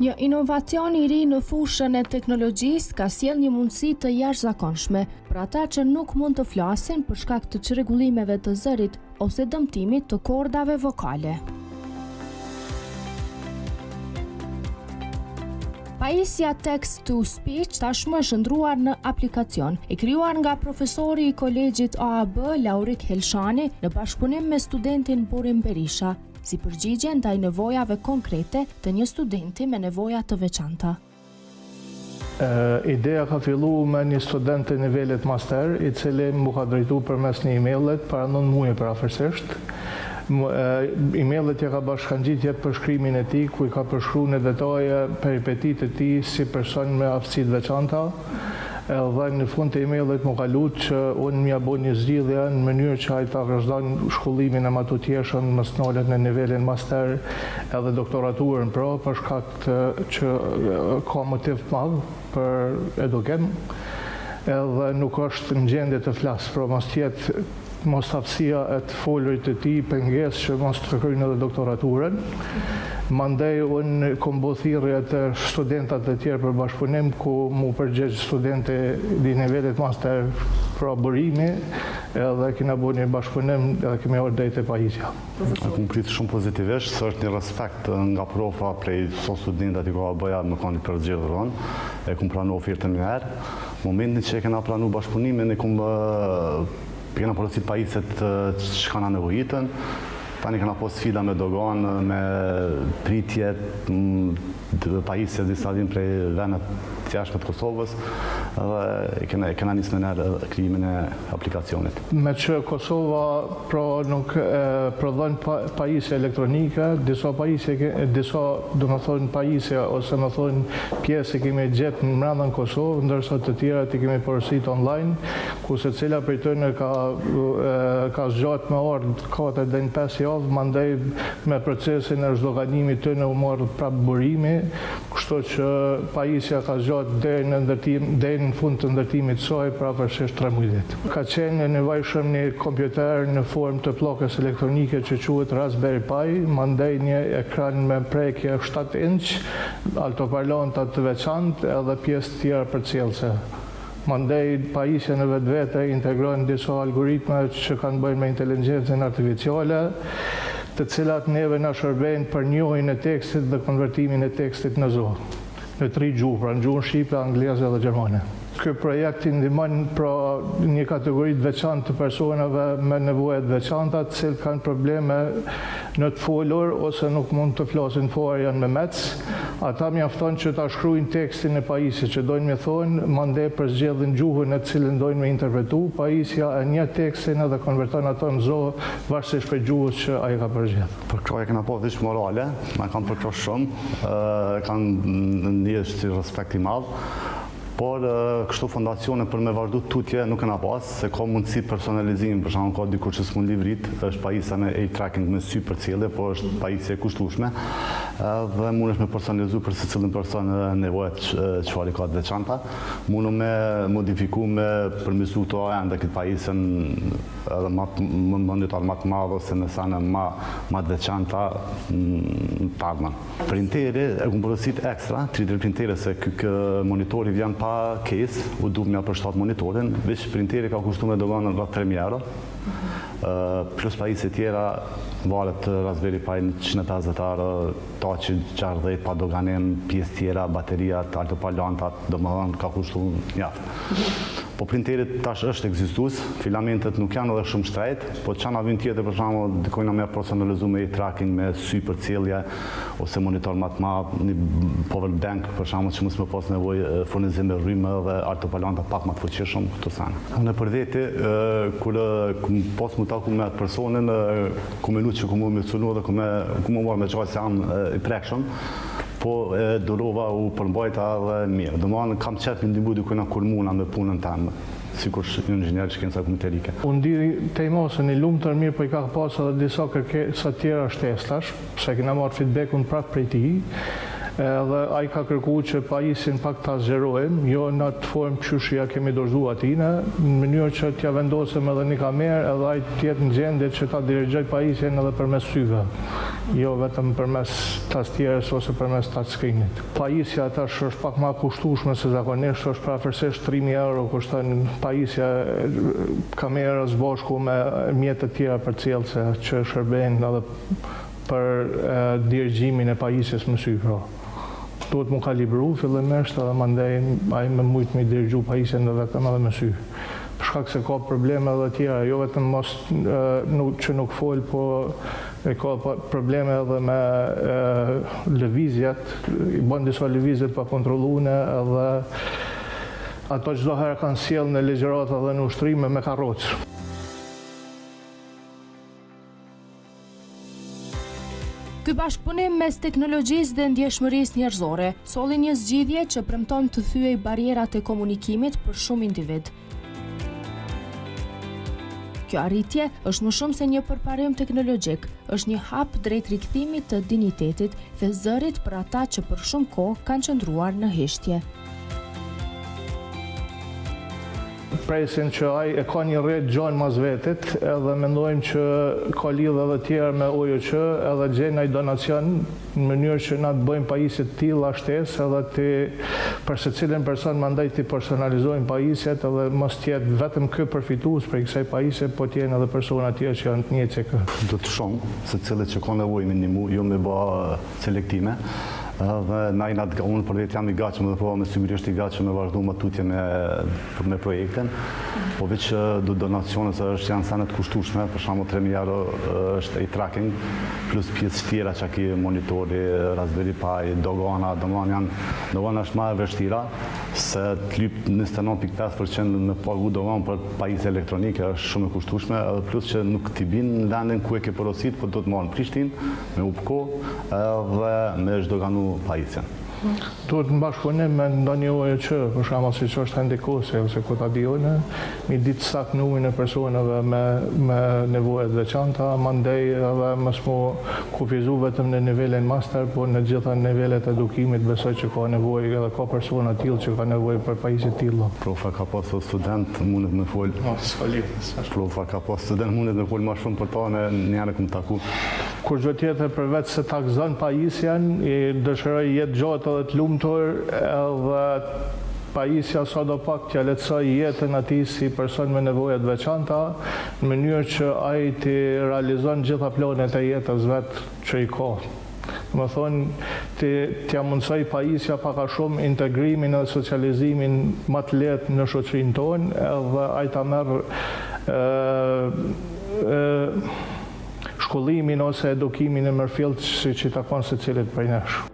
Një inovacion i ri në fushën e teknologjisë ka sjell një mundësi të jashtëzakonshme për ata që nuk mund të flasin për shkak të çrregullimeve të zërit ose dëmtimit të kordave vokale. Pajisja Text to Speech tashmë është ndruar në aplikacion, e krijuar nga profesori i Kolegjit AAB Laurik Helshani në bashkëpunim me studentin Burim Berisha, si përgjigje ndaj nevojave konkrete të një studenti me nevoja të veçanta. Ideja ka fillu me një student të nivelit master, i cili mu ka drejtu përmes një e-mailit para 9 muaj përafërsisht. E-mailit ja ka bashkangjit jetë përshkrimin e tij, ku i ka përshkruar në detaje peripetit e tij si person me aftësi të veçanta. Edhe në fund të e-mailit më ka lutur që unë m'ja bëj një zgjidhje në mënyrë që ai ta vazhdon shkollimin e matutjeshëm mësnalet në nivelin master edhe doktoraturën për shkak që ka motiv të madh për edukim. Edhe nuk është në gjendje të flasë, pra mos tjetë mos aftësia e të folurit të tij pengesë që mos të kryejnë edhe doktoraturën. Mandej unë kom bë thirrje të studentat të tjerë për bashkëpunim ku mu përgjigj studente di nivelit master pra burimi, edhe kena bërë një bashkëpunim edhe kemi ardhur deri te pajisja. Kum prit shumë pozitivisht, se është një respekt nga profa prej so studentat i ka bëja më kanë përgjigjetur unë, e kum pranuar ofertën një herë. Momentin që kena pranuar bashkëpunimin e kum kena porosit pajisjet që kanë nevojitën. Tani kena pas sfida me dogan, me pritje, pajisje disa vim prej vendet të jashtme të Kosovës, dhe kena nisë me nërë krijimin e aplikacionit. Me që Kosova nuk prodhon pajisje elektronike, disa do më thonë pajisje ose më thonë pjesë kemi gjetë në brenda në Kosovë, ndërsa të tjera i kemi porosit online, ku se cila prej tyre ka zgjatë me orë 4 deri në 5 javë, mandej me procesin e zhdoganimit tyre u morë prapë burimi, kështu që pajisja ka zgjatë deri në fund të ndërtimit saj pavarësisht 3 muajit. Ka qenë nevojshëm një kompjuter në formë të pllakës elektronike që quhet Raspberry Pi, mandej një ekran me prekje 7 inç, altoparlanta të veçantë edhe pjesë tjera përcjellëse. Mandej pajisja në vetvete integrojnë disa algoritma që kanë bëjnë me inteligjencën artificiale, të cilat neve na shërbejnë për njohjen e tekstit dhe konvertimin e tekstit në zonë. Në 3 gjuhë, pra në gjuhën shqipe, angleze dhe gjermane. Ky projekt i ndihmon pra një kategori të veçantë të personave me nevoja të veçanta, të cilët kanë probleme në të folur ose nuk mund të flasin fare, janë me mec. Ata mjafton që ta shkruajnë tekstin e pajisjes që dojnë me thonë, mandej përzgjedhin gjuhën e cilën dojnë me interpretu, pajisja e një tekstin edhe konverton ato në zonë varësisht prej gjuhës që ai ka përzgjedhur. Për kraje kena pas diç morale, na kanë përkrosh shumë, kanë një respekt i madh. Por kështu fondacione për me vazhdu tutje nuk kena pas, se ka mundësi personalizim, për shembull ka dikur që s'mund livrit, është pajisja me e-tracking me sy përcjellje, po është pajisje e kushtueshme, dhe mundesh me personalizu për secilin person nevojat çfarë ka të veçanta. Mundu me modifiku me përmirësu këto ende këtë pajisjen edhe më monditar më të madh ose me sane më të veçanta në tagman. Printeri e kum porosit ekstra, 3D printere se ky monitori vjen pa case, u duhet mja përshtat monitorin, veç printeri ka kushtu me doganë në 3.000 euro, plus pajisje tjera, valet Raspberry Pi 150 euro, Tachi 60 pa doganim, pjesë tjera, bateriat, altoparlantat, do më dhënë ka kushtu mjaft. Po printerit tash është ekzistus, filamentet nuk janë edhe shumë shtrejt, po çana vin tjetër për shembull, dikojna me personalizu me tracking, me sy përcjellje ose monitor më të madh, një power bank për shembull që mos më pas nevojë furnizim me rrymë dhe altoparlanta pak më të fuqishëm këto sana. Unë për vete kur pas më taku me atë personin, ku më lut që ku më mësunu dhe ku më marr me çfarë jam i prekshëm. Po durova u përmbajta dhe mirë. Domethënë kam qef ndihmu dikujna kur muna me punën tënde, sikur një inxhinier shkenca kompjuterike. Unë di Tejmosën i lumtur mirë, po i ka pas edhe disa kërkesa tjera shtestash, pse kena marrë feedbackun prapë prej tij. Edhe ai ka kërkuar që pajisin pak ta zgjerojmë, jo në atë formë qysh ja kemi dorëzuar atine, në mënyrë që t'ja vendosëm edhe një kamerë edhe ai të jetë në gjendje që ta dirigjoj pajisin edhe përmes syve, jo vetëm përmes tastierës ose përmes touchscreenit. Pajisja tash është pak më kushtueshme se zakonisht, është afërsisht 3.000 euro kushton pajisja, kamerës bashku me mjete të tjera përcjellëse që shërbejnë edhe për dirigjimin e pajisjes me sy. Duhet mu kalibru fillimisht edhe mandej ai me mujt me dirigju pajisjen edhe vetëm edhe me sy. Për shkak se ka probleme edhe tjera, jo vetëm që nuk fol, po ka probleme edhe me lëvizjet, i bën disa lëvizjet pa kontrolluar edhe ato çdo herë kanë sjellë në ligjërata dhe në ushtrime me karrocë. Ky bashkëpunim mes teknologjisë dhe ndjeshmërisë njerëzore solli një zgjidhje që premton të thyej barierat e komunikimit për shumë individ. Kjo arritje është më shumë se një përparim teknologjik, është një hap drejt rikthimit të dinjitetit dhe zërit për ata që për shumë kohë kanë qëndruar në hishtje. Presin që ai e ka një rrjet gjanë mas vetit, edhe mendojmë që ka lidhje edhe tjerë me OJQ, edhe gjejnë ai donacion në mënyrë që na të bëjmë pajisje të tilla shtesë edhe për secilin person mandej të personalizojmë pajisjet edhe mos të jetë vetëm ky përfitues për kësaj pajisje, po të jenë edhe persona të tjerë që janë të njëjtë se kë. Do të shohim secili që ka nevojë me ndihmë, jo me bë selektime. Dhe na jena unë për vetë jam i gatshëm dhe po me sigurisht i gatshëm me vazhdu më tutje me projektin, po veç donacionet janë sa në të kushtueshme, për shembull 3.000 euro është i tracking, plus pjesë tjera që ki monitori, Raspberry Pi, dogana, dogana është ma e vështira, se të lyp 29.5% me pagu dogan për pajisje elektronike është shumë e kushtueshme, plus që nuk t'i binë në vendin ku e ke porosit, po do të marrë në Prishtinë, me UPCO dhe me zhdoganu pajisjen. Duhet në bashkëpunim me ndonjë OJQ, për shembull siç është Hendikosi ose Kotadione, mi ditë saktë numrin e personave me nevoja të veçanta, mandej edhe mos mu kufizu vetëm në nivelin master, po në gjitha nivelet e edukimit besoj që ka nevojë edhe ka persona të tillë që ka nevojë për pajisje të tilla. Profa ka pasur student mundet me fol. Profa ka pasur student mundet me fol më shumë për ta, në herë kum taku. Kur gjë tjetër përveç se ta gëzon pajisjen, i dëshiroj jetë gjatë edhe të lumtur, edhe pajisja sadopak t'ja lehtësoj jetën atij si person me nevoja të veçanta, në mënyrë që ai të realizon gjitha planet e jetës vet që i ka. Më thonë, t'ja mundsoj pajisja paka shumë integrimin dhe socializimin më të lehtë në shoqërinë tonë, edhe ai ta merr shkollimin ose edukimin e mërfillt si që ta konë secilit prej nesh.